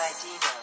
by Dino.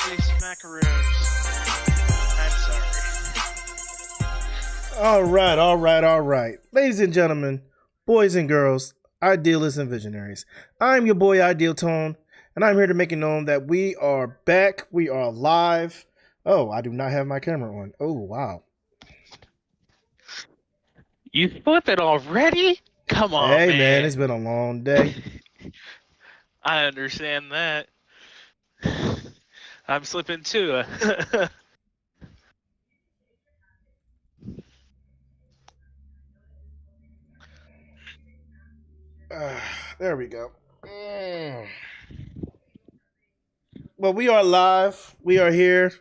These macaroons. I'm sorry. All right. Ladies and gentlemen, boys and girls, idealists and visionaries. I'm your boy Ideal Tone, and I'm here to make it known that we are back. We are live. Oh, I do not have my camera on. Oh, wow. You thought that already? Come on, Hey, man. man, it's been a long day. I understand that. I'm slipping too. There we go. Well, we are live. We are here.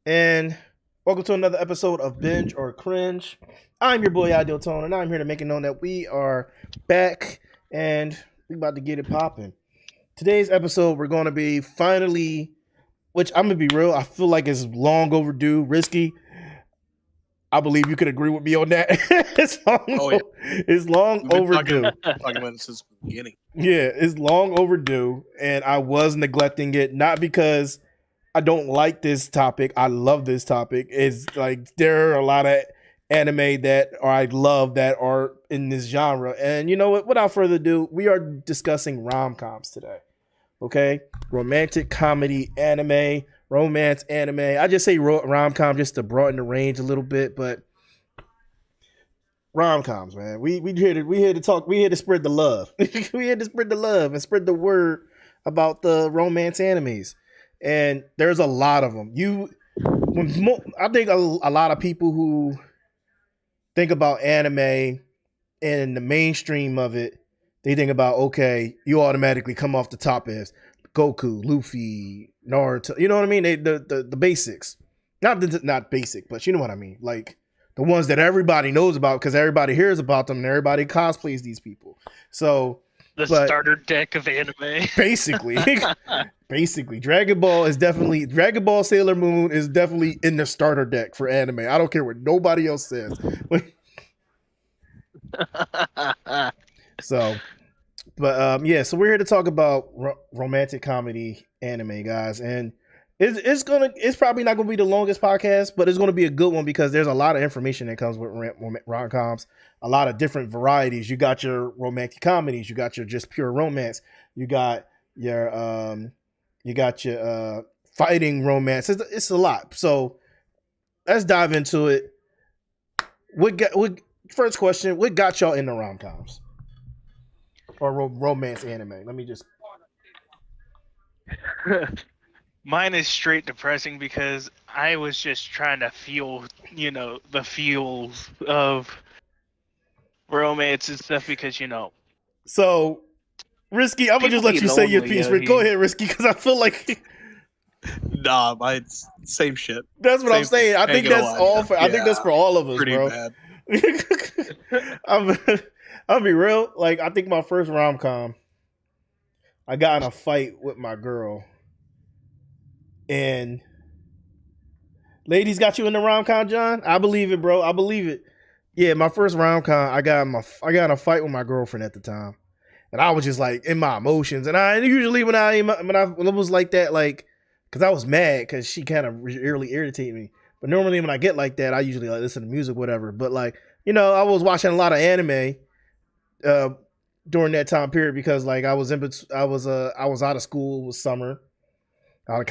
And welcome to another episode of Binge or Cringe. I'm your boy Ideal Tone, and I'm here to make it known that we are back and we about to get it popping. Today's episode, we're going to be finally, which I'm going to be real, I feel like it's long overdue, risky. I believe you could agree with me on that. It's long overdue. Talking about it since the beginning. Yeah, it's long overdue, and I was neglecting it, not because I don't like this topic. I love this topic. It's like there are a lot of anime that I love that are in this genre. And you know what? Without further ado, we are discussing rom-coms today. Okay? Romantic comedy anime, romance anime. I just say rom-com just to broaden the range a little bit, but rom-coms, man. We here to talk. We here to spread the love. We here to spread the love and spread the word about the romance animes. And there's a lot of them. I think a lot of people who think about anime and the mainstream of it, they think about, okay, you automatically come off the top as Goku, Luffy, Naruto. You know what I mean? The basics, not basic, but you know what I mean. Like the ones that everybody knows about because everybody hears about them and everybody cosplays these people. So the starter deck of anime. Basically, Dragon Ball Sailor Moon is definitely in the starter deck for anime. I don't care what nobody else says. So we're here to talk about romantic comedy anime, guys, and it's probably not gonna be the longest podcast, but it's gonna be a good one because there's a lot of information that comes with rom-coms, a lot of different varieties. You got your romantic comedies, you got your just pure romance, you got your fighting romance. It's a lot. So let's dive into it. First question: what got y'all into rom-coms or romance anime? Let me just. Mine is straight depressing because I was just trying to feel, the feels of romance and stuff because, So, Risky, I'm gonna just let you say your piece. Go ahead, Risky, because I feel like. Nah, mine's same shit. That's what I'm saying. I think that's all for. I think that's for all of us, Pretty bro. bad. I'll be real. Like I think my first rom-com, I got in a fight with my girl, and ladies got you in the rom-com, John. I believe it, bro. I believe it. Yeah, my first rom-com, I got in a fight with my girlfriend at the time, and I was just like in my emotions. And I usually when I was like that, like because I was mad because she kind of really irritated me. But normally when I get like that, I usually like listen to music, whatever. But like, I was watching a lot of anime during that time period because like I was out of school. It was summer. I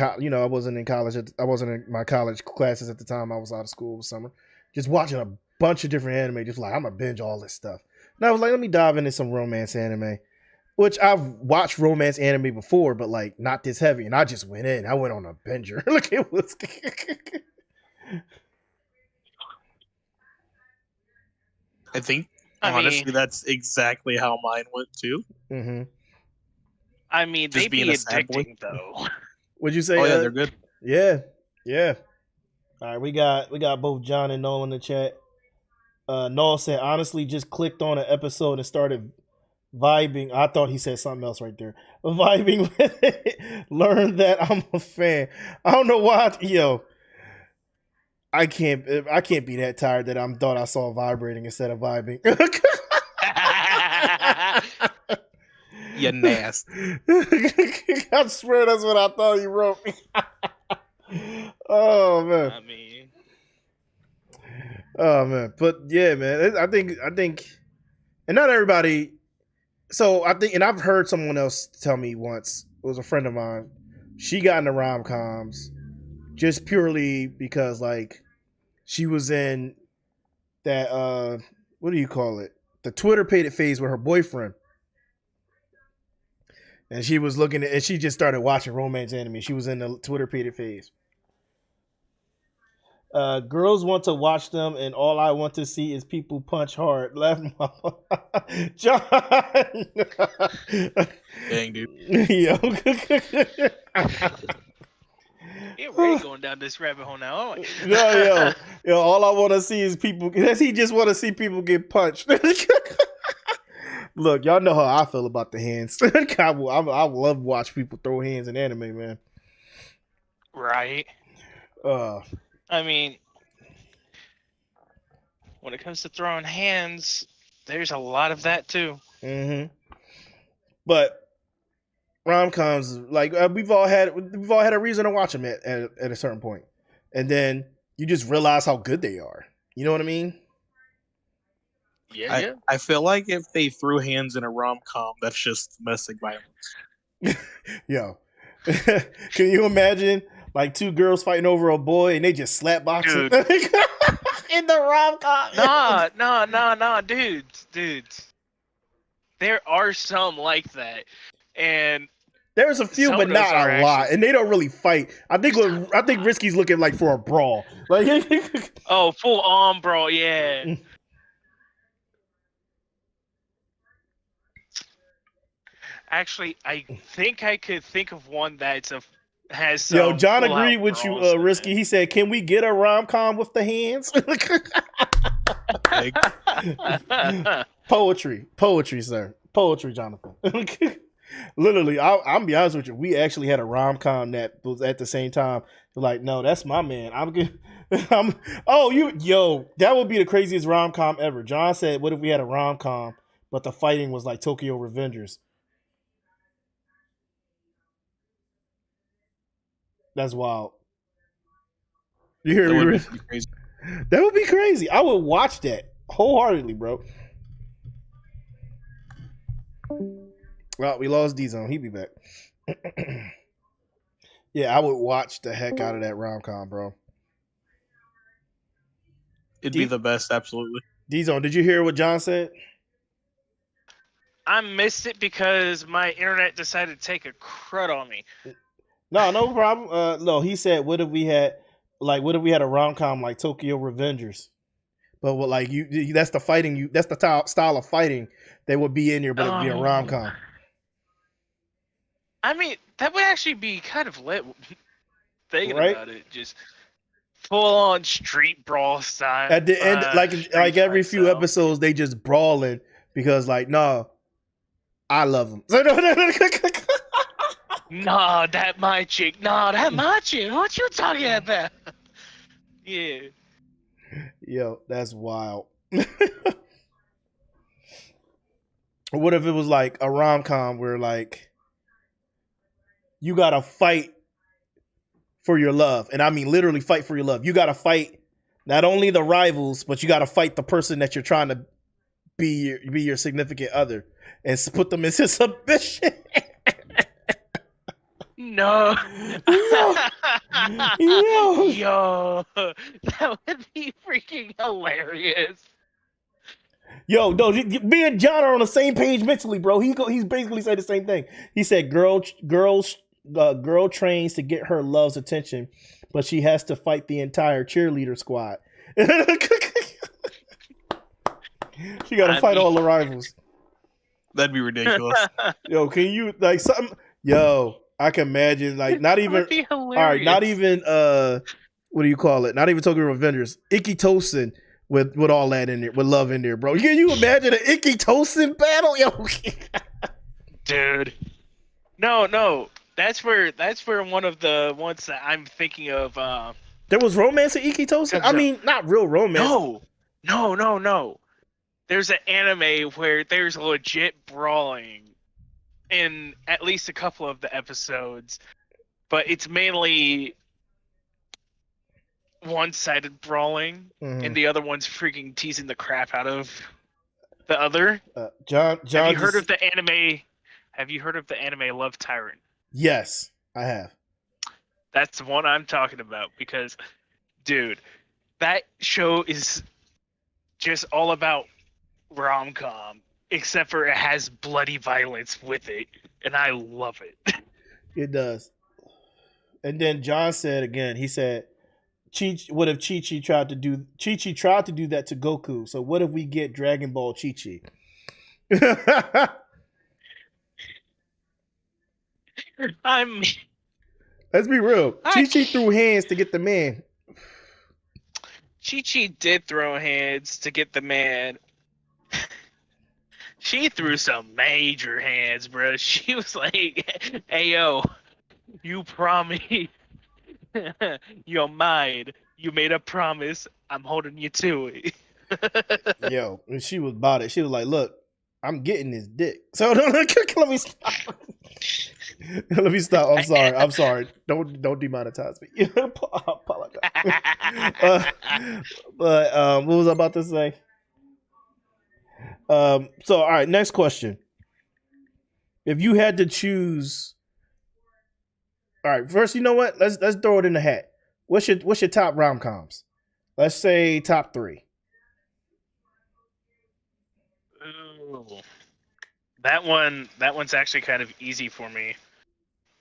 wasn't in college. I wasn't in my college classes at the time. I was out of school. It was summer. Just watching a bunch of different anime. Just like I'm gonna binge all this stuff. And I was like, let me dive into some romance anime, which I've watched romance anime before, but like not this heavy. And I just went in. I went on a binger. Look, it was. I think I honestly mean, that's exactly how mine went too. Mm-hmm. they Just being be a sad boy. addicting though. What'd you say? Oh yeah, they're good. Yeah, yeah. All right, we got both John and Noel in the chat. Noel said, honestly, just clicked on an episode and started vibing. I thought he said something else right there. Vibing with it. Learned that I'm a fan. I don't know why. Yo, I can't be that tired that I thought I saw vibrating instead of vibing. You nasty. I swear that's what I thought he wrote. Oh man. I mean, Oh man. But yeah, man. I think and not everybody. So I think, and I've heard someone else tell me once, it was a friend of mine, she got into rom-coms just purely because like she was in that what do you call it? The Twitter pated phase with her boyfriend. And she was looking at, and she just started watching romance anime. She was in the Twitter pated phase. Girls want to watch them, and all I want to see is people punch hard. Laugh, John. Dang, dude. Yo. you're really going down this rabbit hole now. Oh, yo. All I want to see is people. He just want to see people get punched. Look, y'all know how I feel about the hands. I love watch people throw hands in anime, man. right. I mean, when it comes to throwing hands, there's a lot of that too. Mm-hmm. But rom-coms, like we've all had a reason to watch them at a certain point, and then you just realize how good they are. You know what I mean? Yeah. I feel like if they threw hands in a rom-com, that's just domestic violence. Yo, can you imagine like two girls fighting over a boy and they just slap boxing in the rom-com? Nah, dudes. There are some like that, and there's a few, but not a lot, and they don't really fight. I think Risky's looking like for a brawl, like oh, full on brawl, yeah. Actually, I think I could think of one that's has some. Yo, John full-out agreed with you, brawls in Risky. it. He said, "Can we get a rom-com with the hands?" Poetry, sir. Poetry, Jonathan. Literally, I'm be honest with you. We actually had a rom-com that was at the same time. Like, no, that's my man. I'm good. That would be the craziest rom-com ever. John said, "What if we had a rom-com, but the fighting was like Tokyo Revengers?" That's wild. You hear me? That would be crazy. I would watch that wholeheartedly, bro. Well, we lost D-Zone. He'd be back. Yeah, I would watch the heck out of that rom-com, bro. It'd be the best, absolutely. D-Zone, did you hear what John said? I missed it because my internet decided to take a crud on me. No problem. No, he said, what if we had a rom-com like Tokyo Revengers? But what, like that's the fighting that's the style of fighting that would be in here, but it'd be a rom-com. I mean, that would actually be kind of lit. Thinking about it, just full on street brawl style. At the end, like every few episodes, they just brawling because like, no, I love them. Nah, that my chick. Nah, that my chick. What you talking about? Yeah. Yo, that's wild. What if it was like a rom-com where like you gotta fight for your love, and I mean literally fight for your love. You gotta fight not only the rivals, but you gotta fight the person that you're trying to be your significant other, and put them into submission. No. Yo, that would be freaking hilarious. Yo, no, me and John are on the same page mentally, bro. He's basically said the same thing. He said, girl trains to get her love's attention, but she has to fight the entire cheerleader squad. She got to fight all the rivals. That'd be ridiculous. Yo, can you like something? Yo, I can imagine like not even. Would be All right, not even what do you call it? Not even Tokyo Revengers. Ikki Tosin with all that in there, with love in there, bro. Can you imagine an Ikki Tosin battle, yo? Dude. No. That's where one of the ones that I'm thinking of. There was romance in Ikki Tosin. I mean, not real romance. No. There's an anime where there's legit brawling in at least a couple of the episodes, but it's mainly one-sided brawling, and the other one's freaking teasing the crap out of the other. John, have you heard of the anime? Have you heard of the anime Love Tyrant? Yes, I have. That's the one I'm talking about because, dude, that show is just all about rom-com, except for it has bloody violence with it, and I love it. It does. And then John said again, he said, what if Chi-Chi tried to do that to Goku? So what if we get Dragon Ball Chi-Chi? I mean, let's be real. Chi-Chi threw hands to get the man. Chi-Chi did throw hands to get the man. She threw some major hands, bro. She was like, hey, yo, you promised. You're mine. You made a promise. I'm holding you to it. Yo, and she was about it. She was like, look, I'm getting this dick. So let me stop. Let me stop. I'm sorry. Don't demonetize me. I apologize. But what was I about to say? So all right, next question. If you had to choose, all right, first, you know what? Let's throw it in the hat. What's your top rom-coms? Let's say top 3. Ooh. That one's actually kind of easy for me.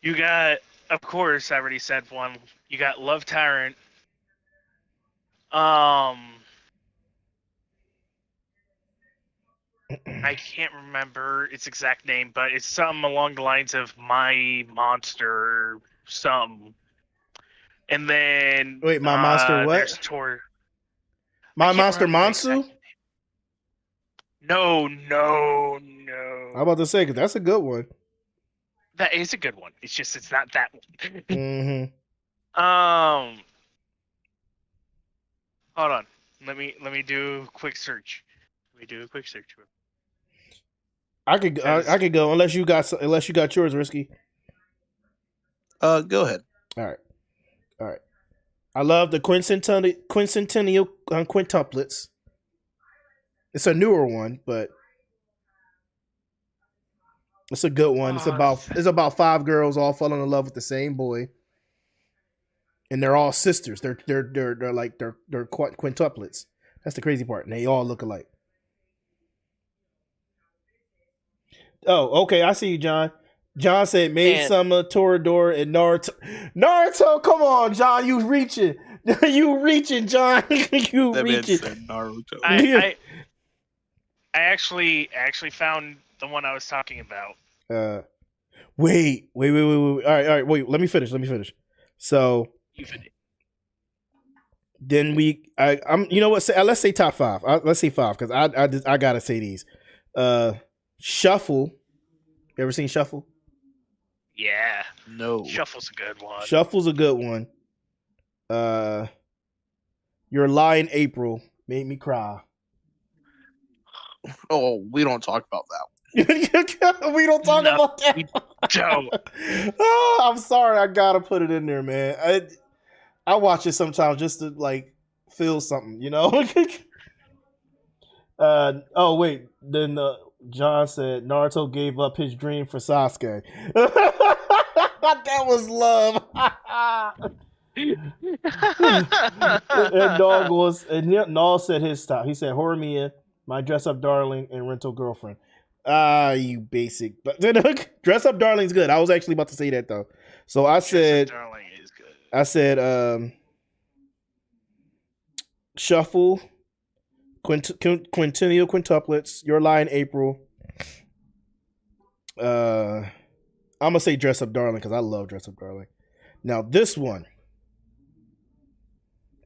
You got, of course, I already said one. You got Love Tyrant. I can't remember its exact name, but it's something along the lines of My Monster something. And then wait, My Monster what? There's My Monster Monsu? No. I'm about to say, because that's a good one. That is a good one. It's just it's not that one. Mm-hmm. Hold on. Let me do a quick search. I could go unless you got yours, Risky. Go ahead. All right. I love the quincentennial quintuplets. It's a newer one, but it's a good one. It's about 5 girls all falling in love with the same boy, and they're all sisters. They're quintuplets. That's the crazy part, and they all look alike. Oh, okay. I see you, John. John said Maid Summer, Toradora, and Naruto. Naruto, come on, John. You reaching. You reaching, John. You that reaching. Naruto. I actually found the one I was talking about. Wait. All right. Wait, let me finish. So You finish. then I'm you know what? Let's say top 5. Let's say 5 because I gotta say these. Shuffle. You ever seen Shuffle? Yeah. No. Shuffle's a good one. Shuffle's a good one. Your Lie in April made me cry. Oh, we don't talk about that. We don't talk about that. Don't. Oh, I'm sorry. I gotta put it in there, man. I watch it sometimes just to like feel something, you know. Oh wait, then John said Naruto gave up his dream for Sasuke. That was love. And Nall said his style. He said Horimiya, My Dress Up Darling, and Rental Girlfriend. You basic. But Dress Up Darling's good. I was actually about to say that though. So I said Dress Up Darling is good. I said Shuffle, Quintennial quintuplets. Your Lie in April. I'm gonna say Dress Up Darling because I love Dress Up Darling. Now this one.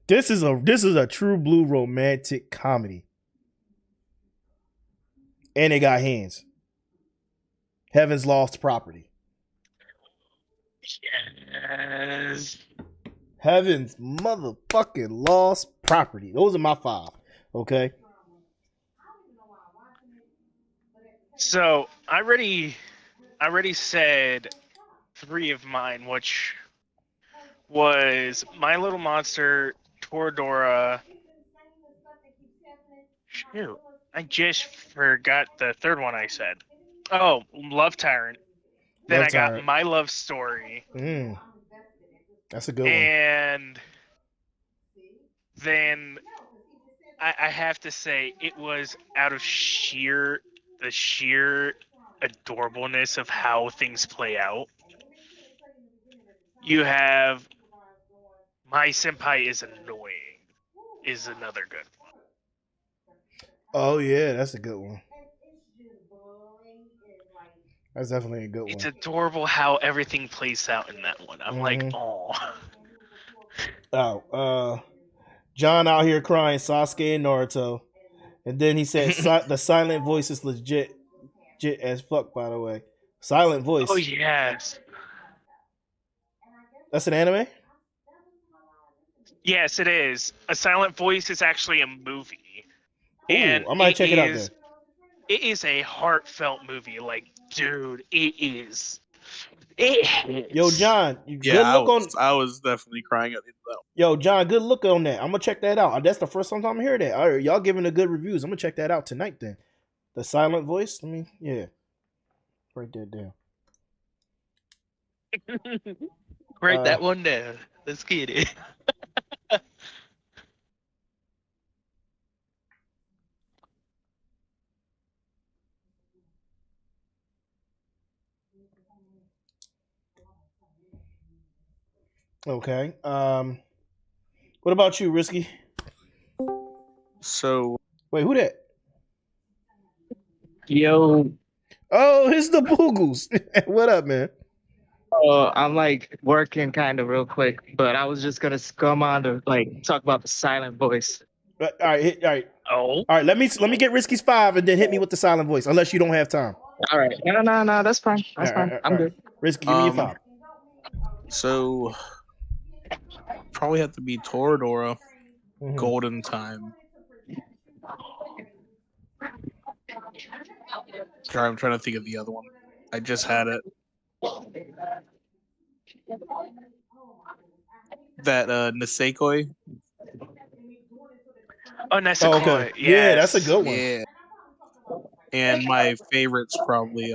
This is a true blue romantic comedy. And it got hands. Heaven's Lost Property. Yes. Heaven's motherfucking Lost Property. Those are my 5. Okay. So I already said 3 of mine, which was My Little Monster, Toradora. Shoot, I just forgot the third one I said. Oh, Love Tyrant. Then Love I got Tyrant. My Love Story. That's a good one. And then I have to say it was out of the sheer adorableness of how things play out. You have My Senpai is Annoying is another good one. Oh yeah, that's a good one. That's definitely a good one. It's adorable how everything plays out in that one. I'm like, oh. John out here crying Sasuke and Naruto. And then he said the silent voice is legit as fuck, by the way. Silent voice. Oh yes. That's an anime? Yes, it is. A Silent Voice is actually a movie. Ooh, And I might check it out then. It is a heartfelt movie. Like, dude, it is. It hits. Yo, John, I was definitely crying at the end of that one. Yo, John, good look on that. I'm gonna check that out. That's the first time I'm hearing that. All right, y'all giving a good reviews. I'm gonna check that out tonight then. The silent voice. I mean, yeah. Write that down. Write that one down. Let's get it. Okay. What about you, Risky? So wait, who that? Yo. Oh, it's the Boogles. What up, man? I'm like working kind of real quick, but I was just gonna come on to like talk about the silent voice. All right. Oh. All right, let me get Risky's 5 and then hit me with the silent voice, unless you don't have time. All right. No, that's fine. That's fine. I'm good. Risky, give me your 5. So probably have to be Toradora, Golden Time. Sorry, I'm trying to think of the other one. I just had it. That Nisekoi. Oh, Nisekoi. Okay. Yes. Yeah, that's a good one. Yeah. And my favorite's probably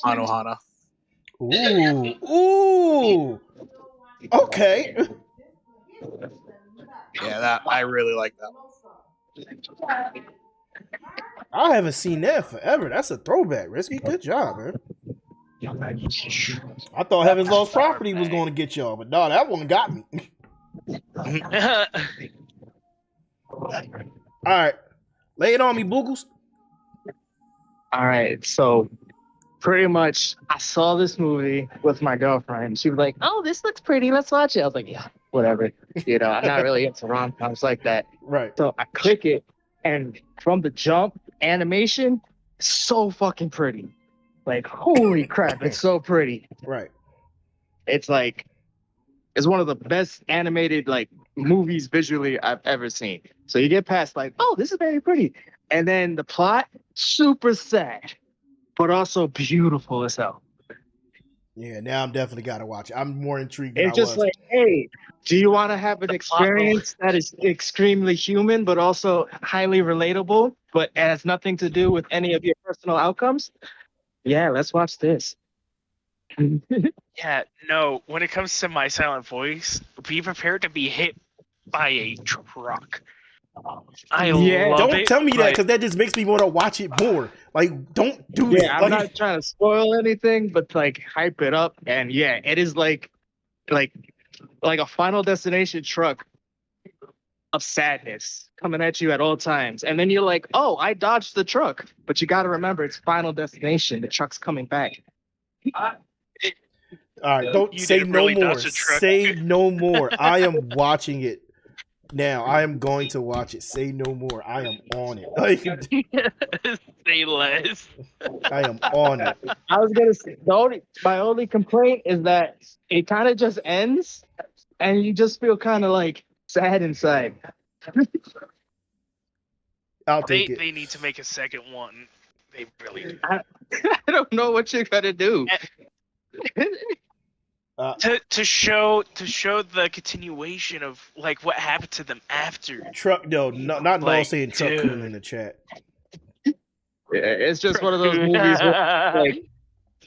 Anohana. Ooh. Okay. Yeah, that I really like that one. I haven't seen that forever. That's a throwback, Risky. Good job, man. I thought Heaven's Lost Property was going to get y'all, but no, that one got me. All right. Lay it on me, Boogles. All right. So pretty much I saw this movie with my girlfriend. She was like, "Oh, this looks pretty. Let's watch it." I was like, "Yeah, whatever." You know, I'm not really into rom-coms like that. Right. So I click it, and from the jump, animation, so fucking pretty. Like, holy crap, it's so pretty. Right. It's like, it's one of the best animated like movies visually I've ever seen. So you get past like, oh, this is very pretty. And then the plot, super sad, but also beautiful as hell. Yeah, now I'm definitely got to watch it. I'm more intrigued than It's I just was. like, hey, do you want to have an experience that is extremely human, but also highly relatable, but it has nothing to do with any of your personal outcomes? Yeah, let's watch this. Yeah, no, when it comes to My Silent Voice, be prepared to be hit by a truck. I love it. Don't tell me that, because that just makes me want to watch it more. Like, don't do that. Yeah, I'm not trying to spoil anything, but like hype it up. And yeah, it is like a Final Destination truck of sadness coming at you at all times. And then you're like, oh, I dodged the truck. But you got to remember, it's Final Destination. The truck's coming back. All right, don't You say didn't no really more. dodge the truck. Say no more. I am watching it now. I am going to watch it. Say no more. I am on it. Like, Say less. I am on it. I was gonna say my only complaint is that it kind of just ends, and you just feel kind of like sad inside. I'll take it. They need to make a second one. They really do. I don't know what you're gonna do. To show the continuation of like what happened to them after. Truck, no, not Like, Noel saying truck dude. coon in the chat. Yeah, it's just one of those movies where, like,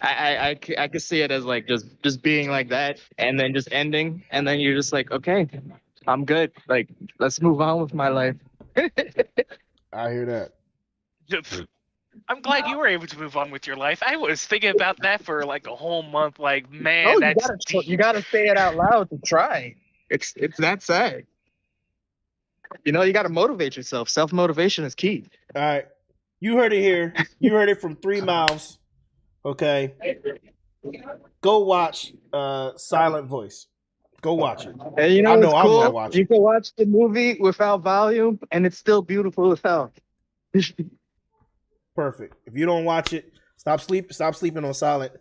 I could see it as like just being like that and then just ending and then you're just like, okay, I'm good. Like, let's move on with my life. I hear that. I'm glad you were able to move on with your life. I was thinking about that for like a whole month. Like, man, Oh, that's you gotta say it out loud to try. It's that sad. You know, you gotta motivate yourself. Self-motivation is key. All right. You heard it here. You heard it from 3 mouths. Okay. Go watch Silent Voice. Go watch it. And you know, I know what's I'm gonna cool? watch You it. can watch the movie without volume and it's still beautiful as hell. Perfect. If you don't watch it, stop sleeping on Silent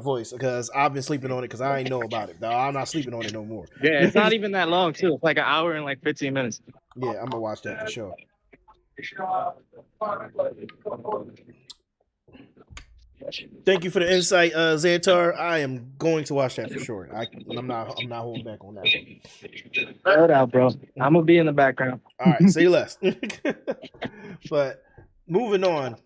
Voice, because I've been sleeping on it because I ain't know about it. No, I'm not sleeping on it no more. Yeah, it's not even that long too. It's like an hour and like 15 minutes. Yeah, I'm gonna watch that for sure. Thank you for the insight, Xantar. I am going to watch that for sure. I'm not holding back on that one. Throw it out, bro. I'm gonna be in the background. All right, say less. But moving on,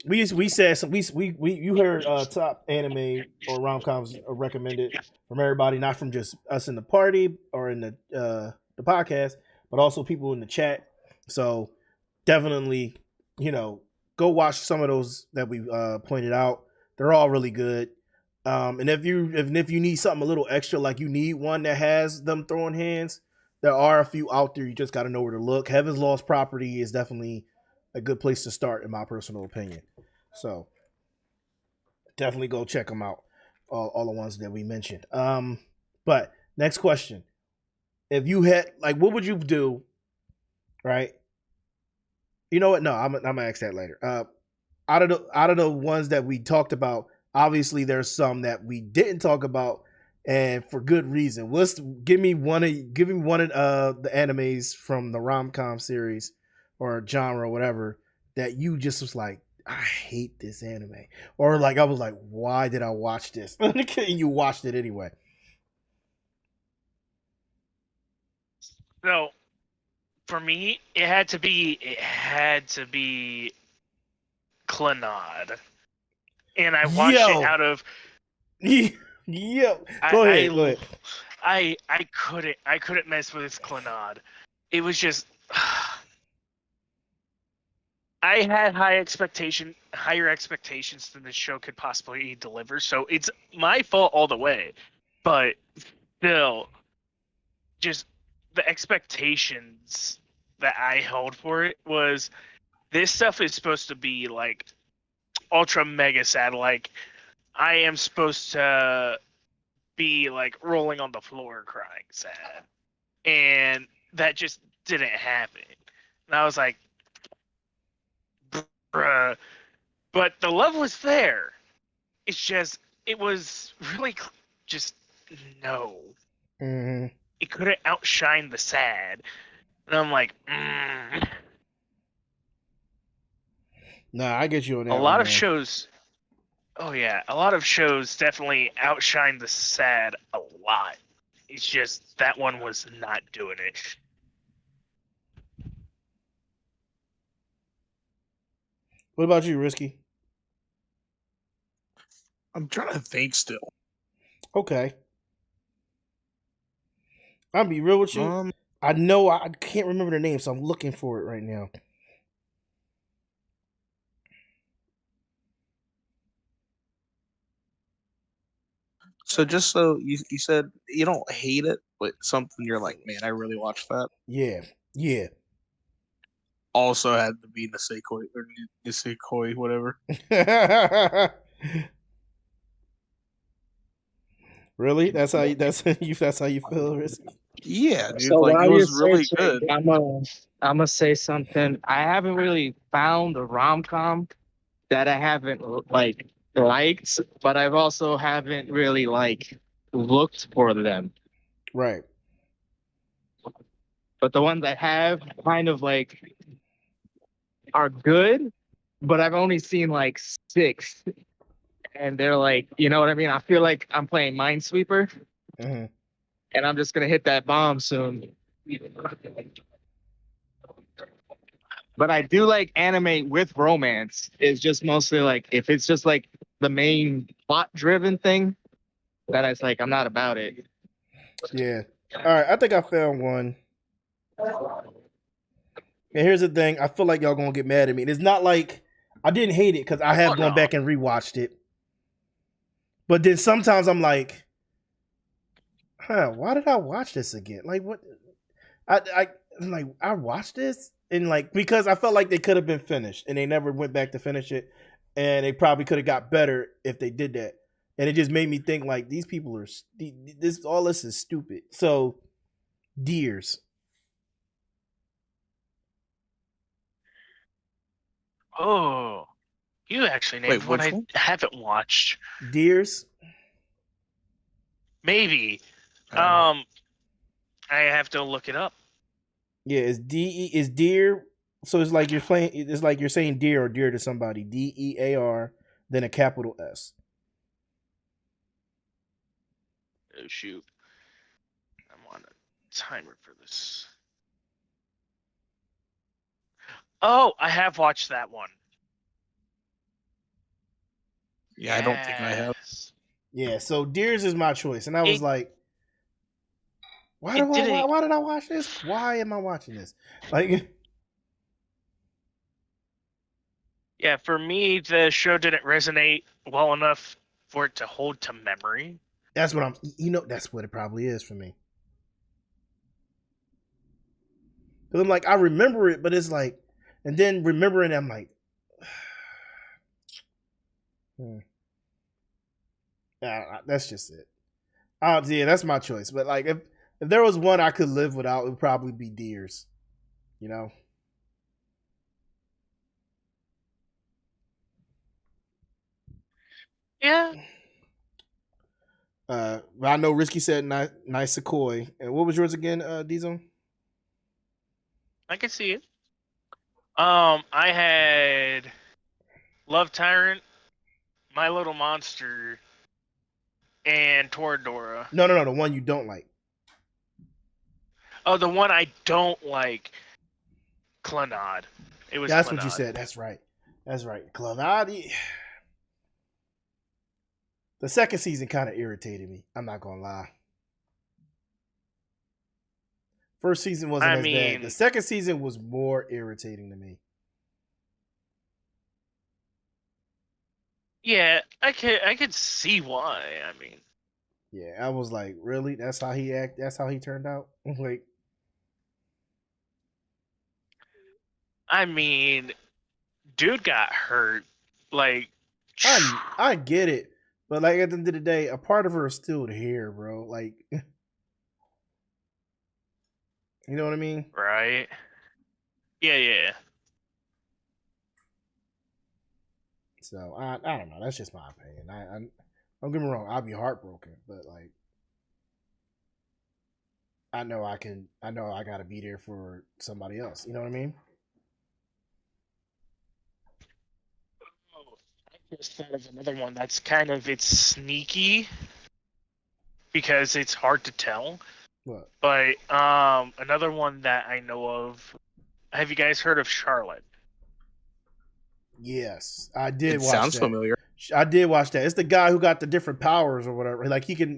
we said some, we you heard top anime or romcoms recommended from everybody, not from just us in the party or in the podcast, but also people in the chat. So definitely, go watch some of those that we pointed out. They're all really good. And if you need something a little extra, like you need one that has them throwing hands, there are a few out there. You just got to know where to look. Heaven's Lost Property is definitely a good place to start, in my personal opinion. So definitely go check them out. All the ones that we mentioned. But next question: if you had, like, what would you do? Right? You know what? No, I'm gonna ask that later. Out of the ones that we talked about, obviously there's some that we didn't talk about, and for good reason. Give me one of the animes from the Romcom series or genre, or whatever, that you just was like, I hate this anime, or like I was like, why did I watch this? And you watched it anyway. So, for me, it had to be Clannad. And I watched it out of Yo, go ahead. I couldn't mess with Clannad. It was just I had higher expectations than this show could possibly deliver, so it's my fault all the way. But still, just the expectations that I held for it was, this stuff is supposed to be like ultra mega sad. Like, I am supposed to be like rolling on the floor crying sad, and that just didn't happen. And I was like, bruh. But the love was there. It's just, it was really just no. Mm-hmm. It couldn't outshine the sad. And I'm like, Nah, I get you on that. A lot of shows definitely outshine the sad a lot. It's just that one was not doing it. What about you, Risky? I'm trying to think still. Okay. I'll be real with you. I know I can't remember the name, so I'm looking for it right now. So just so you said you don't hate it, but something you're like, man, I really watched that. Yeah, yeah. Also had to be Nisekoi or Nisekoi, whatever. Really? That's how you. That's how you feel, Risky? Yeah, dude. So Like it while you're was really searching, good. I'm gonna say something. I haven't really found a rom-com that I haven't like liked, but I've also haven't really like looked for them. Right. But the ones I have kind of like are good, but I've only seen like 6, and they're like, you know what I mean? I feel like I'm playing Minesweeper, Hmm. and I'm just gonna hit that bomb soon. But I do like anime with romance. It's just mostly like if it's just like the main plot driven thing, that it's like I'm not about it. Yeah. All right. I think I found one. And here's the thing. I feel like y'all gonna get mad at me. And it's not like I didn't hate it because I have Oh, gone no. back and rewatched it. But then sometimes I'm like, why did I watch this again? Like what? I'm like I watched this and like because I felt like they could have been finished and they never went back to finish it, and they probably could have got better if they did that. And it just made me think like these people are all this is stupid. So, Deers. Oh, you actually named Wait, one which I one? haven't watched. Deers. Maybe. I don't know. I have to look it up. Yeah, it's is deer. So it's like you're playing. It's like you're saying deer or dear to somebody. DEAR, then a capital S. Oh shoot, I'm on a timer for this. Oh, I have watched that one. Yeah, I don't think I have. Yes. Yeah, so Deers is my choice, and I was It- like, why it didn't- why did I watch this? Why am I watching this? Like, Yeah, for me, the show didn't resonate well enough for it to hold to memory. that's what I'm. That's what it probably is for me. Because I'm like, I remember it, but it's like, and then remembering, I'm like, that's just it. Yeah, that's my choice. But like, if there was one I could live without, it would probably be Deers. You know. Yeah, I know Risky said nice Sequoia. And what was yours again, Diesel? I can see it. I had Love Tyrant, My Little Monster, and Toradora. No, the one you don't like. Oh, the one I don't like, Clannad. It was That's Clannad. what you said. That's right. Clavadi. The second season kind of irritated me. I'm not gonna lie. First season wasn't as bad. The second season was more irritating to me. Yeah, I could see why. I mean, Yeah, I was like, really? That's how he act. That's how he turned out. Like, dude got hurt. Like, I get it, but like at the end of the day, a part of her is still here, bro. Like, you know what I mean? right? Yeah. So I don't know. That's just my opinion. I don't get me wrong. I'll be heartbroken, but like, I know I gotta be there for somebody else. You know what I mean? Oh, I just thought of another one that's it's sneaky because it's hard to tell. What? But another one that I know of. Have you guys heard of Charlotte? Yes, I did. It watch sounds that. familiar. I did watch that. It's the guy who got the different powers or whatever. Like he can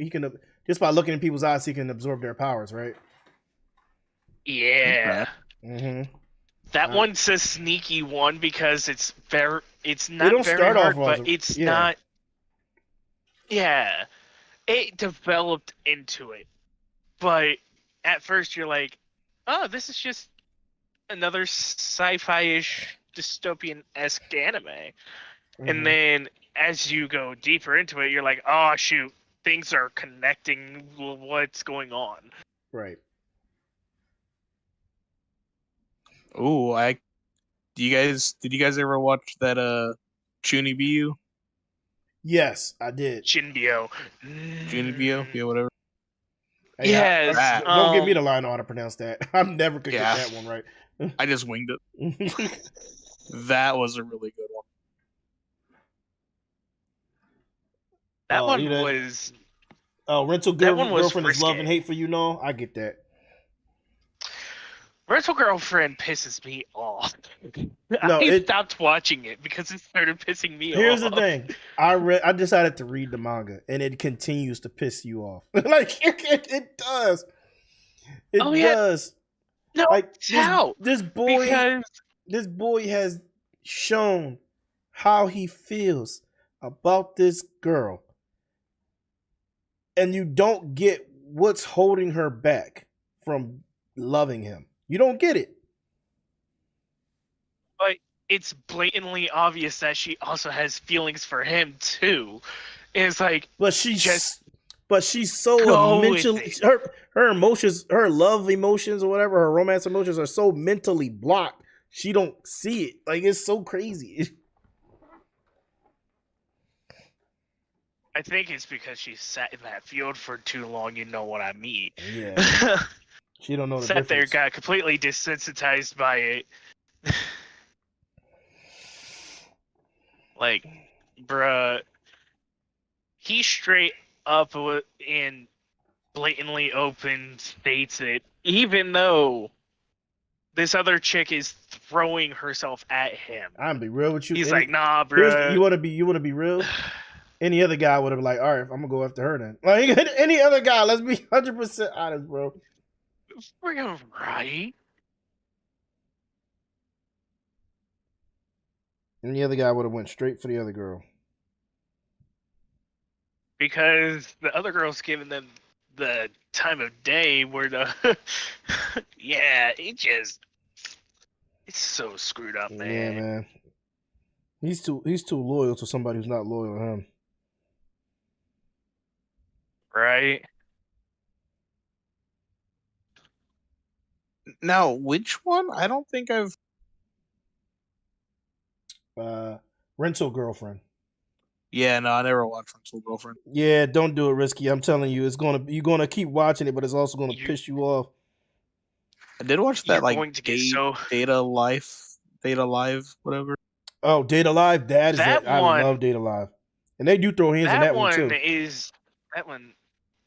just by looking in people's eyes, he can absorb their powers, right? Yeah. Mm-hmm. That one's a sneaky one because it's not don't very start hard, off but as- it's yeah. not. Yeah, it developed into it, but at first you're like, oh, this is just another sci-fi-ish dystopian-esque anime. And then as you go deeper into it, you're like, oh shoot, things are connecting. What's going on? Right. Ooh, did you guys ever watch that Chunibiu? Yes, I did. Shinbio. Chunibyo? Yeah, whatever. Hey, Yes. That. don't give me the line on how to pronounce that. I never could Yeah. get that one right. I just winged it. That was a really good one. That one you know- was. rental That one was girlfriend is love and risque. hate for you. No, I get that. Rental Girlfriend pisses me off. No, I it- stopped watching it because it started pissing me Here's off. the thing. I decided to read the manga, and it continues to piss you off. Like it does. It Oh, yeah. does. No, Like how? this boy. Because This boy has shown how he feels about this girl, and you don't get what's holding her back from loving him. You don't get it. it's blatantly obvious that she also has feelings for him too. And it's like, But she's Just so go with mentally it. her emotions, her love emotions or whatever, her romance emotions are so mentally blocked. She don't see it. Like it's so crazy. I think it's because she sat in that field for too long. You know what I mean? Yeah, she don't know the Sat there, difference. got completely desensitized by it. Like, bruh, he straight up and blatantly open states it, even though this other chick is throwing herself at him. I'm be real with you. He's like, nah, Here's- bruh. you want to be real? Any other guy would have been like, all right, I'm gonna go after her then. Like any other guy, let's be 100% honest, bro. Freaking right. Any other guy would have went straight for the other girl. Because the other girl's giving them the time of day where the yeah, it's so screwed up, man. Yeah, man. He's too loyal to somebody who's not loyal to him. Right? Now, which one? I don't think I've. Rental girlfriend. Yeah, no, I never watched Rental Girlfriend. Yeah, don't do it, Risky. I'm telling you, you're gonna keep watching it, but it's also gonna piss you off. I did watch that You're like going to get so- Data Live, whatever. Oh, Data Live, that is That it. I one- love Data Live, and they do throw hands in that one too. That one.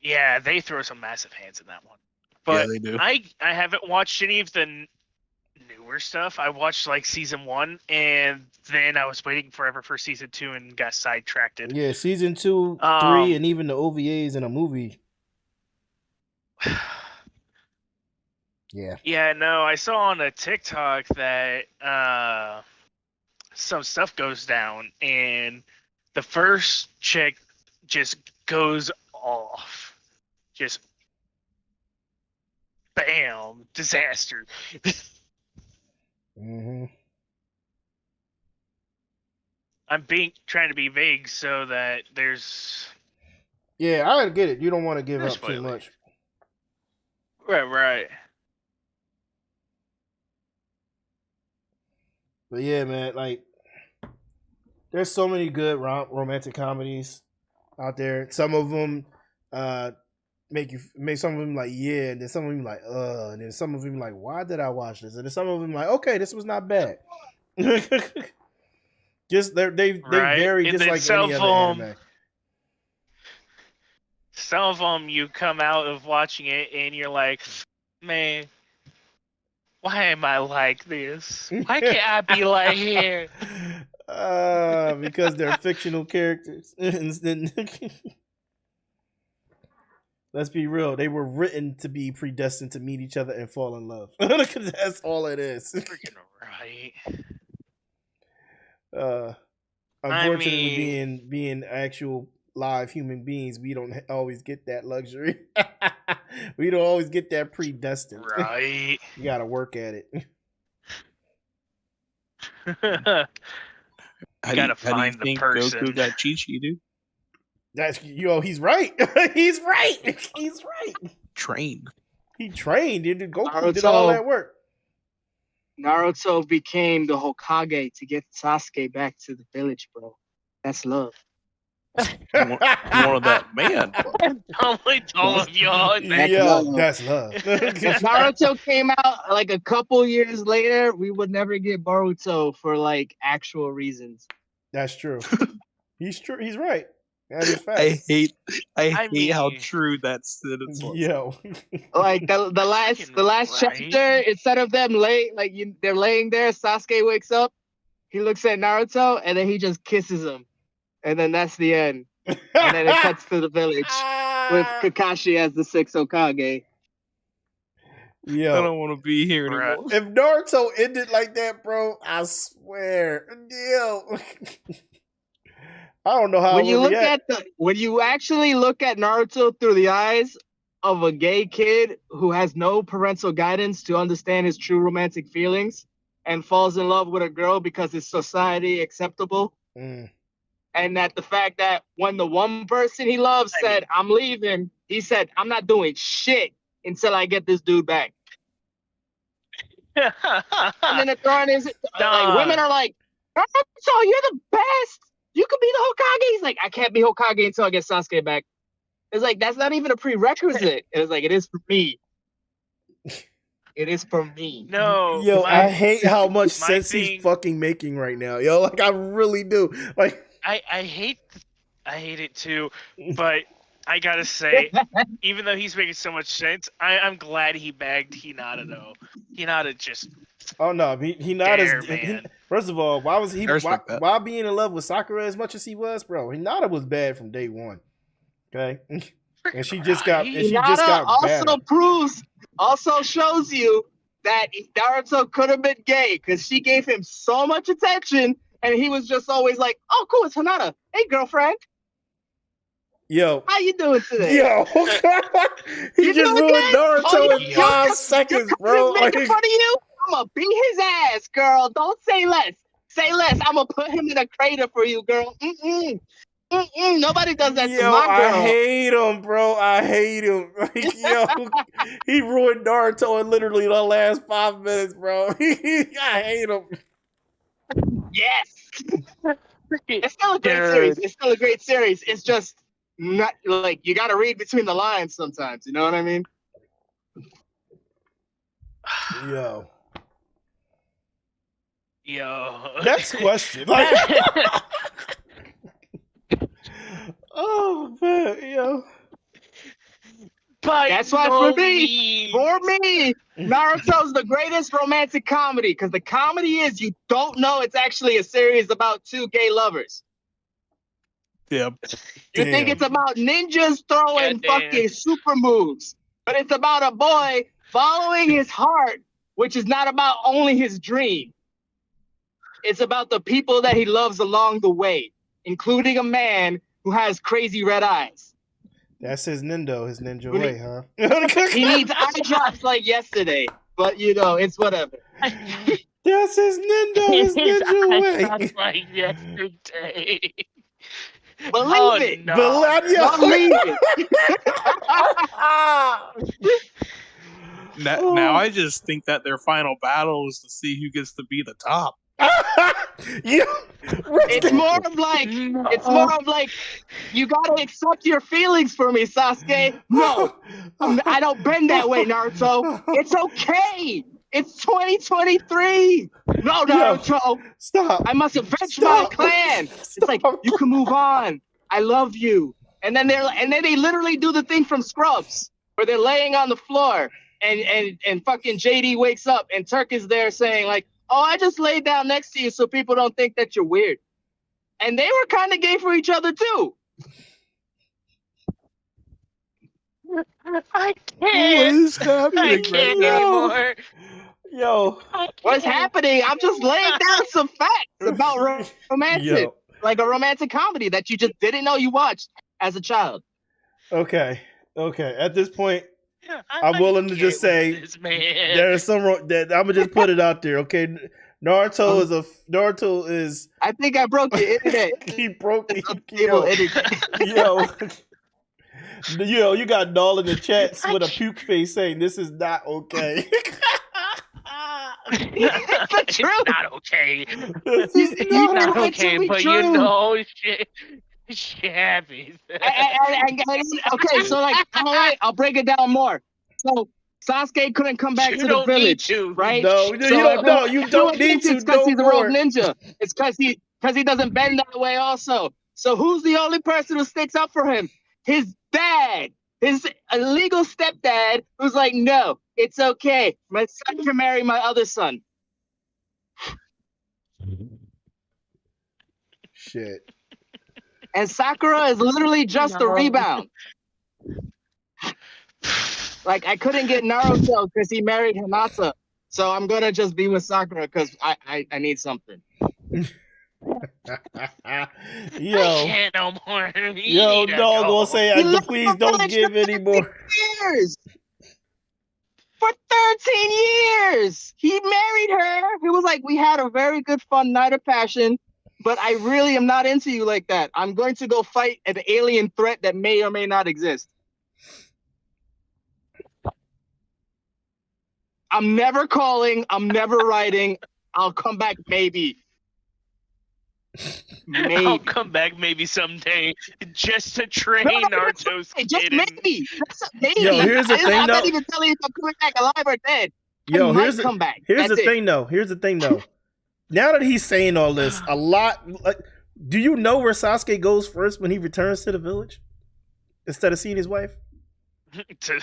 Yeah, they throw some massive hands in that one. But Yeah, they do. I haven't watched any of the newer stuff. I watched like season 1, and then I was waiting forever for season 2 and got sidetracked. Yeah, season 2, 3, and even the OVAs in a movie. Yeah. Yeah, no, I saw on a TikTok that some stuff goes down, and the first chick just goes off. Just bam, disaster. Mm-hmm. I'm trying to be vague so that there's Yeah, I get it. You don't want to give No up too spoilers. much. right. But yeah, man, like there's so many good romantic comedies out there. Some of them make some of them like yeah, and then some of them like and then some of them like why did I watch this? And then some of them like okay, this was not bad. Just they Right. vary And just then like some any of other 'em- anime. Some of them you come out of watching it and you're like, man, why am I like this? Why can't I be like here? Because they're fictional characters. Let's be real. They were written to be predestined to meet each other and fall in love. That's all it is. Freaking right. Unfortunately, being actual live human beings, we don't always get that luxury. We don't always get that predestined. Right. You gotta work at it. Gotta how do you find the think person. Goku got Chi-Chi, dude? That's he's right. He's right. He's right. Trained. He trained. Goku did all that work. Naruto became the Hokage to get Sasuke back to the village, bro. That's love. One of that man. I'm with all of y'all. That's love. If Naruto came out like a couple years later, we would never get Boruto for like actual reasons. That's true. He's true. He's right. That is fact. I hate how mean- true that sentence was. Yo. Like the last Right. chapter, instead of them they're laying there, Sasuke wakes up, he looks at Naruto, and then he just kisses him. And then that's the end. And then it cuts to the village with Kakashi as the sixth Hokage. I Yo. don't want to be here Bruh. anymore. If Naruto ended like that, bro, I swear. Yo. I don't know how When I you would look react. when you actually look at Naruto through the eyes of a gay kid who has no parental guidance to understand his true romantic feelings and falls in love with a girl because it's society acceptable, Mm. and that the fact that when the one person he loves said, "I'm leaving," he said, "I'm not doing shit until I get this dude back." And then the throwing is like women are like, "Naruto, you're the best. You could be the Hokage." He's like, "I can't be Hokage until I get Sasuke back." It's like, that's not even a prerequisite. It's like, it is for me. It is for me. No. Yo, I hate how much my sense thing- he's fucking making right now. Yo, like I really do. Like I hate it too, but I gotta say, even though he's making so much sense, I'm glad he bagged Hinata though. Hinata just oh no, he not Dare, as man. first of all, why was he I respect that. why being in love with Sakura as much as he was, bro? Hinata was bad from day one. Okay. And she just got Hinata also shows you that Naruto could have been gay because she gave him so much attention, and he was just always like, "Oh, cool, it's Hinata. Hey, girlfriend, Yo. how you doing today?" Yo. He You just doing ruined good? Naruto Oh, in 5 seconds, bro. Making Like, fun of you? I'm gonna beat his ass, girl. Don't say less. Say less. I'm gonna put him in a crater for you, girl. Nobody does that to yo, my girl. I hate him, bro. I hate him. Like, yo, he ruined Naruto in literally the last 5 minutes, bro. I hate him. Yes. It's still a great series. It's still a great series. It's just not like you got to read between the lines sometimes. You know what I mean? Yo. Yo. Next question. Like, oh man, yo. By That's why no for me, means. Naruto's the greatest romantic comedy because the comedy is you don't know it's actually a series about two gay lovers. Yeah. You think it's about ninjas throwing Goddamn. fucking super moves, but it's about a boy following his heart, which is not about only his dream. It's about the people that he loves along the way, including a man who has crazy red eyes. That's his ninja Really? way, huh? He needs eye drops like yesterday, but you know, it's whatever. That's his ninja way. Like yesterday. Believe it. No. Believe it. Now I just think that their final battle is to see who gets to be the top. It's more of like you gotta accept your feelings for me, Sasuke. No, I don't bend that way, Naruto. It's okay. It's 2023. No, Naruto. Stop. I must avenge my clan. It's like you can move on. I love you. And then they literally do the thing from Scrubs where they're laying on the floor and fucking JD wakes up and Turk is there saying like, "Oh, I just laid down next to you so people don't think that you're weird." And they were kind of gay for each other too. I can't. What is I happening can't right now? anymore. Yo. What's happening? I'm just laying down some facts about romantic, Yo. like a romantic comedy that you just didn't know you watched as a child. Okay. At this point, I'm willing to just say this, man. there's some that I'm gonna just put it out there. Okay, Naruto is. I think I broke your internet. He broke me. Unstable internet. Yo, you got Null in the chats with a puke face saying this is not okay. It's the truth. It's not okay. This is It's not not okay. okay, It's but true. you know, shit happens. Okay, so like, all right, I'll break it down more. So Sasuke couldn't come back You to the don't need village, to. right? No, you don't. No, you don't need to. It's because he's a No rogue more. ninja. It's because he doesn't bend that way. Also, so who's the only person who sticks up for him? His dad, his illegal stepdad, who's like, no, it's okay. My son can marry my other son. Shit. And Sakura is literally just a rebound. Like, I couldn't get Naruto because he married Hinata. So I'm going to just be with Sakura because I need something. I Yo, can't no more. yo, no, gonna say, please don't give any more. Years. For 13 years. He married her. It was like, we had a very good, fun night of passion. But I really am not into you like that. I'm going to go fight an alien threat that may or may not exist. I'm never calling. I'm never writing. I'll come back maybe. Maybe. I'll come back maybe someday just to train Naruto's Hey, just kid. and- maybe. That's maybe. Yo, here's the thing, I'm not though. even telling you if I'm coming back alive or dead. Yo, I here's might come back. Here's That's the it. thing, though. Here's the thing, though. Now that he's saying all this, a lot. Like, do you know where Sasuke goes first when he returns to the village instead of seeing his wife? to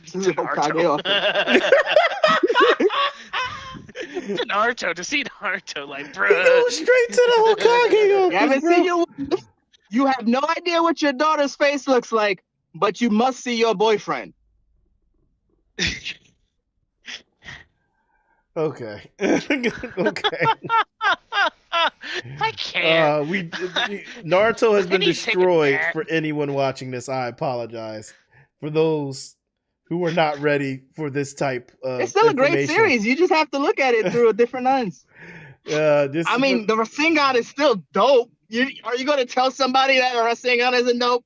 Hokage. to Naruto, to see Naruto, like, He bruh. goes straight to the Hokage You office, haven't bro. seen your wife. You have no idea what your daughter's face looks like, but you must see your boyfriend. Okay. Okay. I can't. Naruto has been I need to take a destroyed. nap. For anyone watching this, I apologize. For those who are not ready for this type of It's still a great information. series. You just have to look at it through a different lens. I mean, the Rasengan is still dope. Are you going to tell somebody that a Rasengan isn't dope?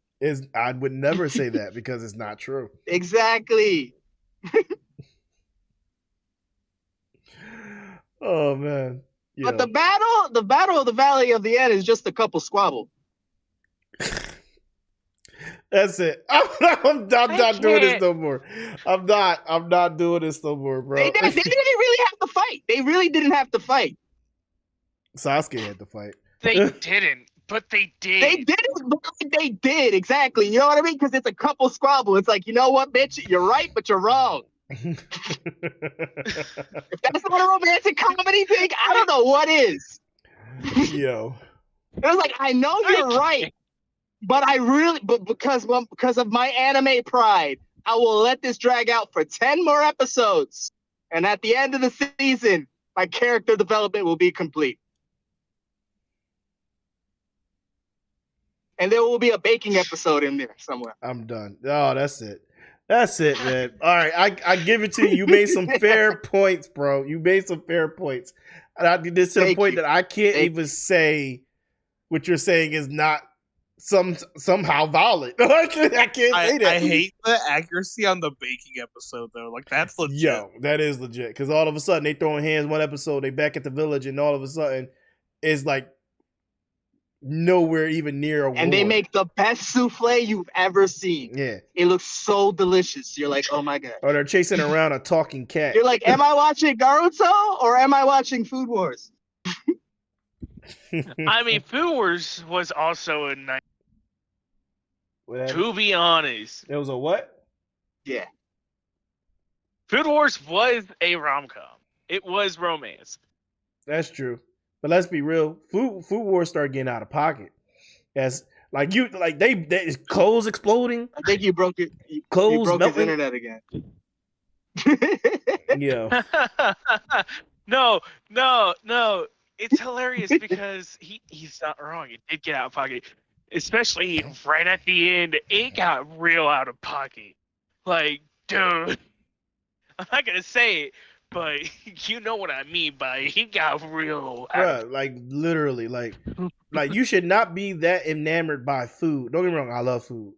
I would never say that because it's not true. Exactly. Oh man. Yo. But the battle of the Valley of the End is just a couple squabble. That's it. I'm not doing this can't. no more. I'm not doing this no more, bro. They didn't really have to fight. They really didn't have to fight. Sasuke had to fight. They didn't, but they did. They didn't, but they did. Exactly. You know what I mean? Because it's a couple squabble. It's like, you know what, bitch? You're right, but you're wrong. If that's not a romantic comedy thing, I don't know what is. Yo. It was like, I know you're right, but because of my anime pride, I will let this drag out for 10 more episodes. And at the end of the season, my character development will be complete. And there will be a baking episode in there somewhere. I'm done. Oh, that's it. That's it, man. All right, I give it to you. You made some fair points, bro. You made some fair points. And I did this to the point that I can't even say what you're saying is not somehow valid. I can't say that. I hate the accuracy on the baking episode though. Like that's legit. Yo, that is legit. Because all of a sudden they throwing hands one episode, they back at the village, and all of a sudden it's like nowhere even near a war. And they make the best souffle you've ever seen. Yeah. It looks so delicious. You're like, oh my God. Or they're chasing around a talking cat. You're like, am I watching Naruto or am I watching Food Wars? I mean, Food Wars was also a nice. To be honest, it was a what? Yeah. Food Wars was a rom-com. It was romance. That's true. But let's be real. Food Wars started getting out of pocket. As like they clothes exploding. I think you broke it. Clothes you broke his melting. internet again. Yeah. No. It's hilarious because he's not wrong. It did get out of pocket. Especially right at the end, it got real out of pocket. Like, dude, I'm not gonna say it, but you know what I mean by he got real. Bruh, like literally, like you should not be that enamored by food. Don't get me wrong, I love food,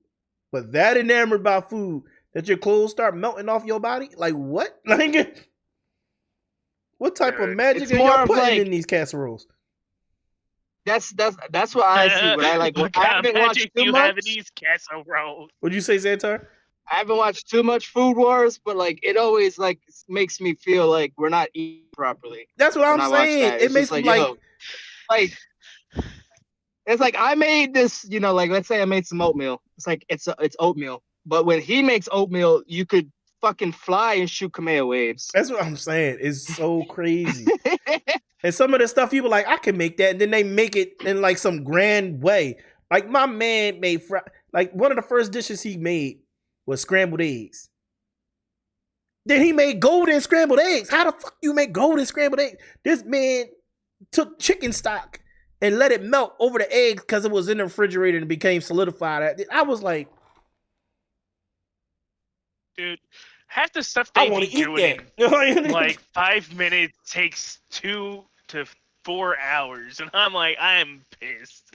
but that enamored by food that your clothes start melting off your body. Like what? Like what type of Dude, magic it's are more y'all of putting like- in these casseroles? That's what I see. But I like. What I kind of haven't magic watched do too you have in much. these casseroles? What'd you say, Xantar? I haven't watched too much Food Wars, but like it always like makes me feel like we're not eating properly. That's what when I'm I watch saying. that. It It's makes just me like, like, yo, like it's like I made this, like let's say I made some oatmeal. It's like it's oatmeal, but when he makes oatmeal, you could fucking fly and shoot Kamea waves. that's what I'm saying. It's so crazy. And some of the stuff people like, I can make that, and then they make it in like some grand way. Like my man made like one of the first dishes he made was scrambled eggs. Then he made golden scrambled eggs. How the fuck you make golden scrambled eggs? This man took chicken stock and let it melt over the eggs because it was in the refrigerator and it became solidified. I was like, Dude, half the stuff I they want be to eat doing that. in like 5 minutes takes 2 to 4 hours, and I'm like, I am pissed.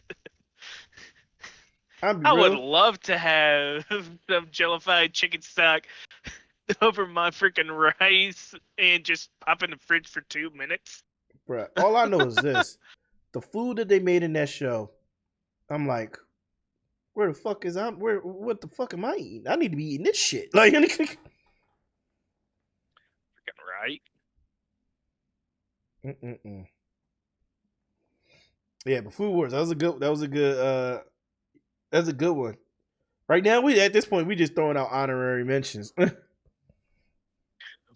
I would love to have some jellified chicken stock over my freaking rice and just pop in the fridge for 2 minutes. Bruh, all I know is this. The food that they made in that show, I'm like, where the fuck is what the fuck am I eating? I need to be eating this shit. Like Freaking right. Yeah, but Food Wars, that was a good one. Right now, at this point we just throwing out honorary mentions.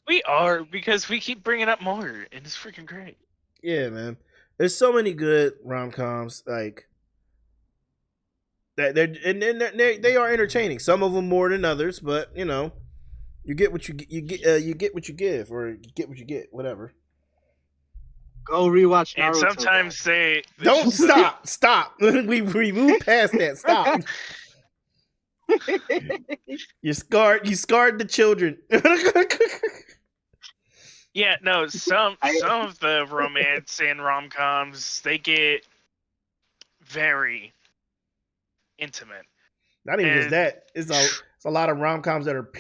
We are, because we keep bringing up more, and it's freaking great. Yeah, man. There's so many good rom-coms like that. They are entertaining. Some of them more than others, but you know, you get what you get. You get what you give, or you get what you get. Whatever. Go rewatch Naruto. And sometimes they Don't stop. we moved past that. Stop. You scarred the children. Yeah, no, some of the romance and rom-coms, they get very intimate. Not even just that. It's a lot of rom-coms that are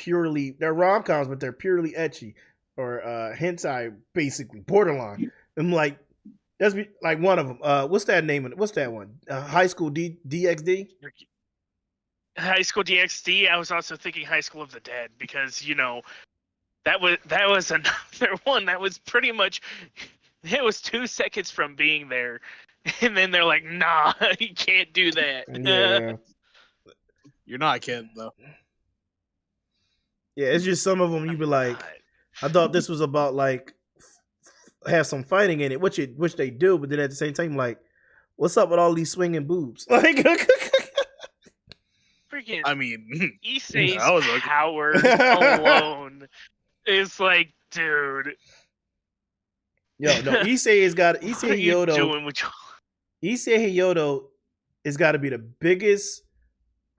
they're rom-coms, but they're purely ecchi or hentai, basically borderline. I'm like, that's like one of them. What's that name? What's that one? High School DxD. High School DxD. I was also thinking High School of the Dead, because that was another one that was pretty much, it was 2 seconds from being there, and then they're like, nah, you can't do that. Yeah. You're not kidding though. Yeah, it's just some of them you be like, I thought this was about like have some fighting in it, which they do, but then at the same time, like, what's up with all these swinging boobs? Like, freaking, I mean, Issei's that was okay. power alone is like, dude. Yo, no, Issei What are you doing with your... Issei Hiyoto has got to be the biggest,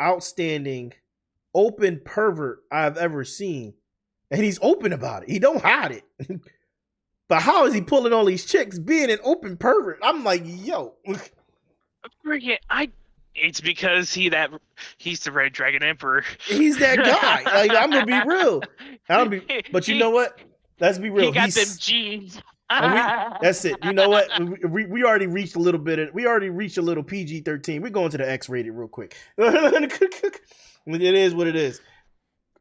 outstanding, open pervert I've ever seen, and he's open about it. He don't hide it. But how is he pulling all these chicks being an open pervert? I'm like, yo. It's because he's the Red Dragon Emperor. He's that guy. Like, I'm gonna be real. But you know what? Let's be real. He got them jeans. That's it. You know what? We already reached a little bit. We already reached a little PG-13. We're going to the X-rated real quick. It is what it is.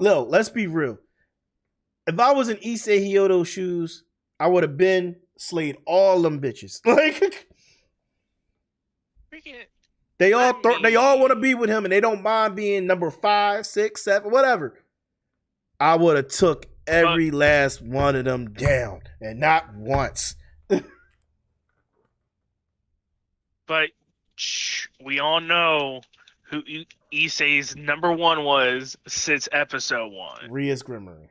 No, let's be real. If I was in Issei Hiyoto's shoes, I would have been slayed all them bitches. Like, they all want to be with him, and they don't mind being number 5, 6, 7, whatever. I would have took every last one of them down, and not once. But we all know who Issei's number 1 was since episode 1. Ria's Grimory.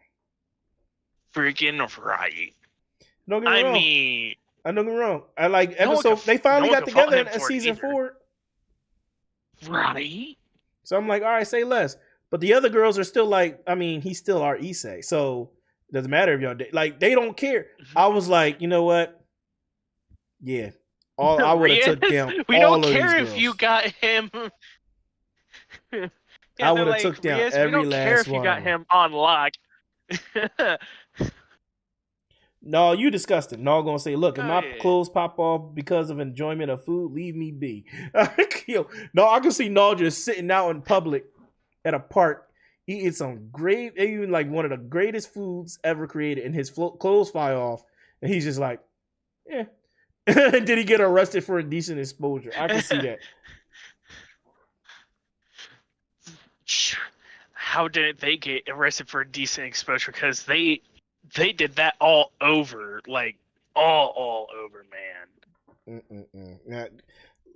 Freaking right. Don't get me wrong. mean, I don't get me wrong. I like episode. They finally got together in season 4. Right. So I'm like, all right, say less. But the other girls are still like, I mean, he's still our Issei, so it doesn't matter if y'all like they don't care. I was like, you know what? Yeah, I would have took down. We all don't of care these if you girls. got him. I Yeah, would they're have like, took down Rias, we every don't care last if you one got of them. him on lock. No, you disgusting. No, gonna say, look, if Oh, my yeah. clothes pop off because of enjoyment of food, leave me be. Yo, no, I can see Nal just sitting out in public at a park eating some great, even like one of the greatest foods ever created, and his clothes fly off, and he's just like, yeah. Did he get arrested for indecent exposure? I can see that. How did they get arrested for decent exposure? Because they did that all over, like all over, man. Not,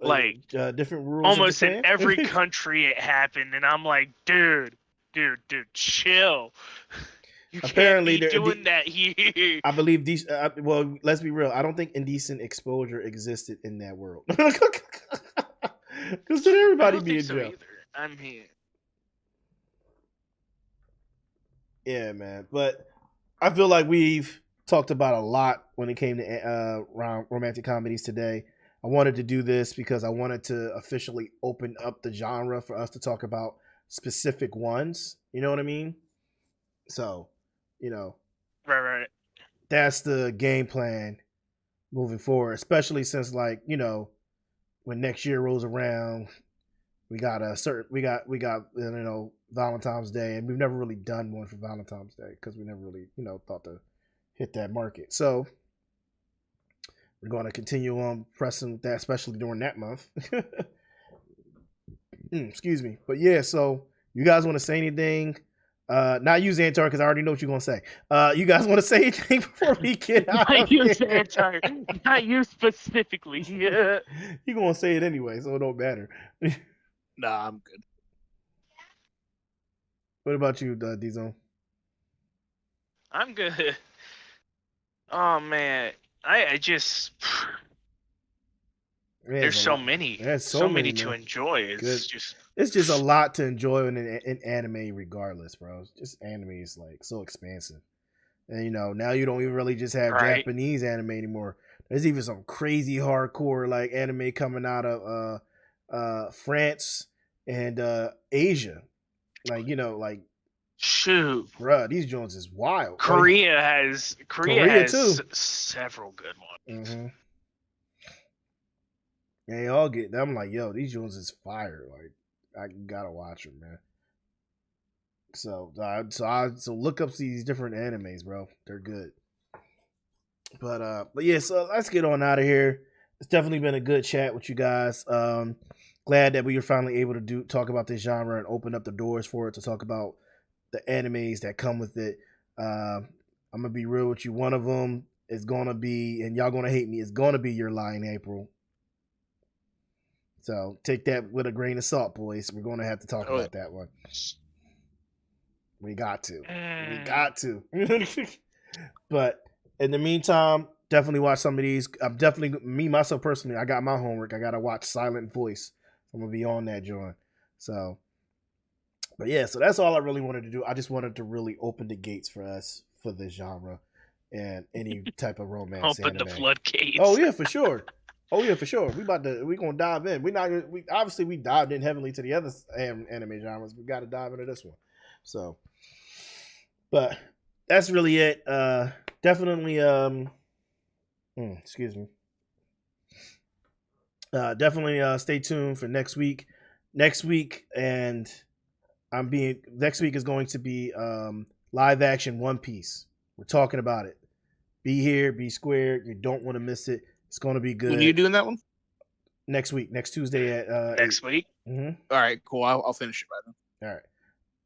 Like different rules. almost in in Japan? every country it happened, and I'm like, dude, chill. You Apparently, can't be doing that here. I believe these. Well, let's be real. I don't think indecent exposure existed in that world. Because did I everybody don't be think in so jail? either. I'm here. Yeah, man. But I feel like we've talked about a lot when it came to romantic comedies today. I wanted to do this because I wanted to officially open up the genre for us to talk about specific ones. You know what I mean? So, Right. that's the game plan moving forward, especially since, like, when next year rolls around, we got Valentine's Day, and we've never really done one for Valentine's Day because we never really thought to hit that market. So we're going to continue on pressing that, especially during that month. Excuse me. But yeah, so you guys want to say anything? Not you, Xantar, because I already know what you're going to say. You guys want to say anything before we get out of Not you, here? Xantar. Not you specifically. Yeah. You're going to say it anyway, so it don't matter. Nah, I'm good. What about you, D-Zone? I'm good. Oh man, I just there's so many. There's so many to man. enjoy. Good. Just It's just a lot to enjoy in anime, regardless, bro. Just anime is like so expansive, and now you don't even really just have Right. Japanese anime anymore. There's even some crazy hardcore like anime coming out of France and Asia, like shoot. bruh, these joints is wild. Korea has too. Several good ones. Mm-hmm. They all get. I'm like, yo, these joints is fire. Like, I gotta watch them, man. So look up these different animes, bro. They're good. But yeah, so let's get on out of here. It's definitely been a good chat with you guys. Glad that we were finally able to talk about this genre and open up the doors for it to talk about the animes that come with it. I'm gonna be real with you. One of them is gonna be, and y'all gonna hate me, it's gonna be Your Lie in April. So take that with a grain of salt, boys. We're gonna have to talk about that one. We got to. But in the meantime, definitely watch some of these. I'm definitely, me myself personally, I got my homework. I gotta watch Silent Voice. I'm gonna be on that joint. So, but yeah, so that's all I really wanted to do. I just wanted to really open the gates for us for this genre and any type of romance. Open the floodgates. Oh yeah, for sure. We gonna dive in. We dived in heavily to the other anime genres. We got to dive into this one. So, but that's really it. Definitely. Excuse me. Definitely. Stay tuned for next week. Next week is going to be live action One Piece. We're talking about it. Be here, be squared. You don't want to miss it. It's going to be good. When are you doing that one? Next week, next Tuesday at next 8. week. Mm-hmm. All right, cool. I'll finish it by then. All right,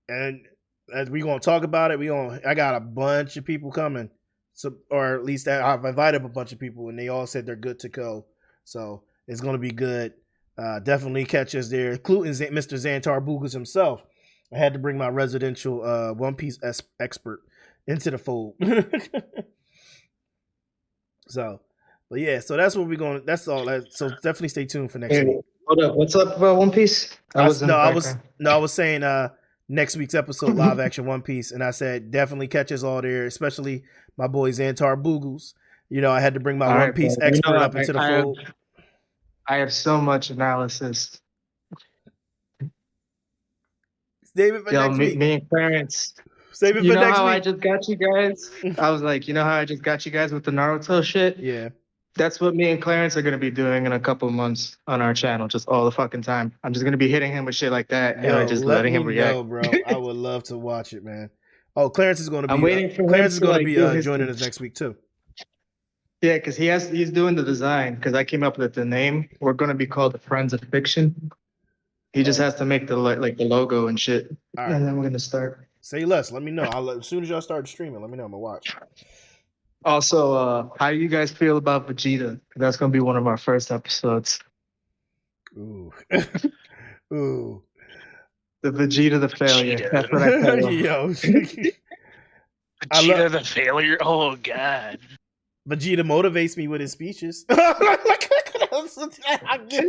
and as we gonna talk about it, I got a bunch of people coming, so or at least I've invited a bunch of people, and they all said they're good to go. So it's gonna be good. Definitely catch us there, including Mr. Xantar Bugas himself. I had to bring my residential One Piece expert into the fold. So. But yeah, so that's what we're going. That's all. So definitely stay tuned for next week. Hold up, what's up about One Piece? I was saying next week's episode, live action One Piece. And I said, definitely catch us all there, especially my boy Xantar Boogles. You know, I had to bring my All One right, Piece bro. You expert know, up into the fold. I have so much analysis. Save it for Yo, next week. me and Clarence. Save it You for know next how I week. just got you guys? I was like, you know how I just got you guys with the Naruto shit? Yeah. That's what me and Clarence are gonna be doing in a couple months on our channel, just all the fucking time. I'm just gonna be hitting him with shit like that and Yo, like just let letting me him react. know, bro. I would love to watch it, man. Oh, Clarence is going to be. I'm waiting for him Clarence is to, going to like, be do his joining thing. us next week too. Yeah, because he's doing the design. Because I came up with the name. We're gonna be called the Friends of Fiction. He just has to make the like the logo and shit, All right. and then we're gonna start. Say less. Let me know. As soon as y'all start streaming, let me know. I'm gonna watch. Also, how do you guys feel about Vegeta? That's gonna be one of our first episodes. Ooh, ooh. The Vegeta the failure. Vegeta. That's what I call him. Yo, Vegeta the failure. Oh god. Vegeta motivates me with his speeches.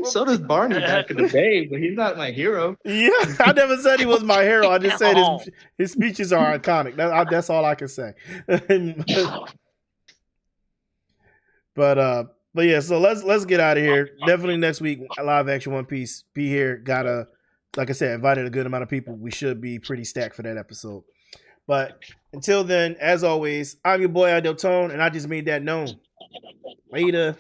So does Barney back in the day, but he's not my hero. Yeah, I never said he was my hero. I just said his speeches are iconic. That's all I can say. But yeah, so let's get out of here. Definitely next week, live action One Piece. Be here. Gotta, like I said, invited a good amount of people. We should be pretty stacked for that episode. But until then, as always, I'm your boy Idel Tone, and I just made that known. Later.